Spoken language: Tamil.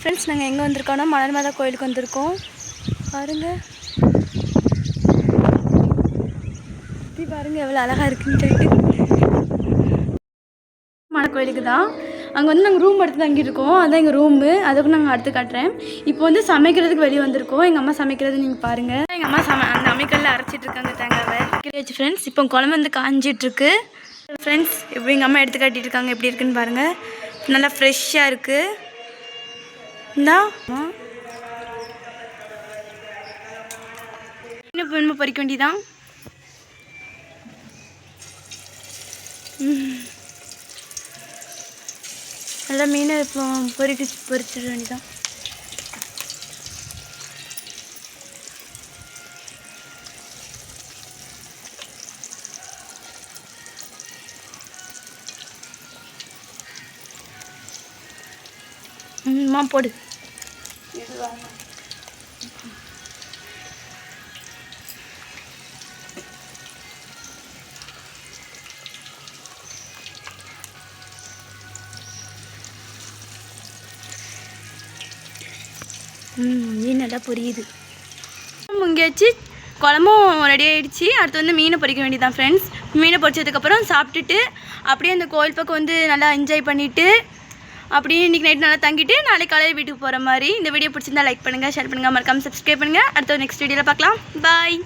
ஃப்ரெண்ட்ஸ், நாங்கள் எங்கே வந்திருக்கோன்னா மலர் மாதா கோயிலுக்கு வந்திருக்கோம். பாருங்கள், சுற்றி பாருங்கள் எவ்வளோ அழகாக இருக்குன்னு சொல்லிட்டு. மலை கோயிலுக்கு தான். அங்கே வந்து நாங்கள் ரூம் எடுத்து தங்கியிருக்கோம். அதுதான் எங்கள் ரூமு. அதுக்கு நாங்கள் அடுத்து காட்டுறேன். இப்போ வந்து சமைக்கிறதுக்கு வெளியே வந்திருக்கோம். எங்கள் அம்மா சமைக்கிறது நீங்கள் பாருங்கள். எங்கள் அம்மா அந்த அமைக்கல்ல அரைச்சிட்ருக்காங்க தேங்காவை. வச்சு ஃப்ரெண்ட்ஸ், இப்போ குழம்பு வந்து காஞ்சிட்ருக்கு. ஃப்ரெண்ட்ஸ், இப்போ எங்கள் அம்மா எடுத்து காட்டிட்டு இருக்காங்க. எப்படி இருக்குன்னு பாருங்கள். நல்லா ஃப்ரெஷ்ஷாக இருக்குது. இந்தா இன்னும் பறிக்க வேண்டியதான். நல்லா மீனை இப்போ பொரிச்சிட வேண்டியதான். போடு. மீன் நல்லா பொரியுது. முங்கியாச்சு, குழம்பும் ரெடி ஆகிடுச்சு. அடுத்து வந்து மீனை பொரிக்க வேண்டியதான் ஃப்ரெண்ட்ஸ். மீனை பொரிச்சதுக்கப்புறம் சாப்பிட்டுட்டு அப்படியே அந்த கோயில் பக்கம் வந்து நல்லா என்ஜாய் பண்ணிவிட்டு அப்படியே இன்றைக்கி நைட் நல்லா தங்கிட்டு நாளைக்கு காலையில் வீட்டுக்கு போகிற மாதிரி. இந்த வீடியோ பிடிச்சிருந்தா லைக் பண்ணுங்கள், ஷேர் பண்ணுங்கள், மறக்காமல் சப்ஸ்கிரைப் பண்ணுங்கள். அடுத்த நெக்ஸ்ட் வீடியோவில் பார்க்கலாம். பாய்.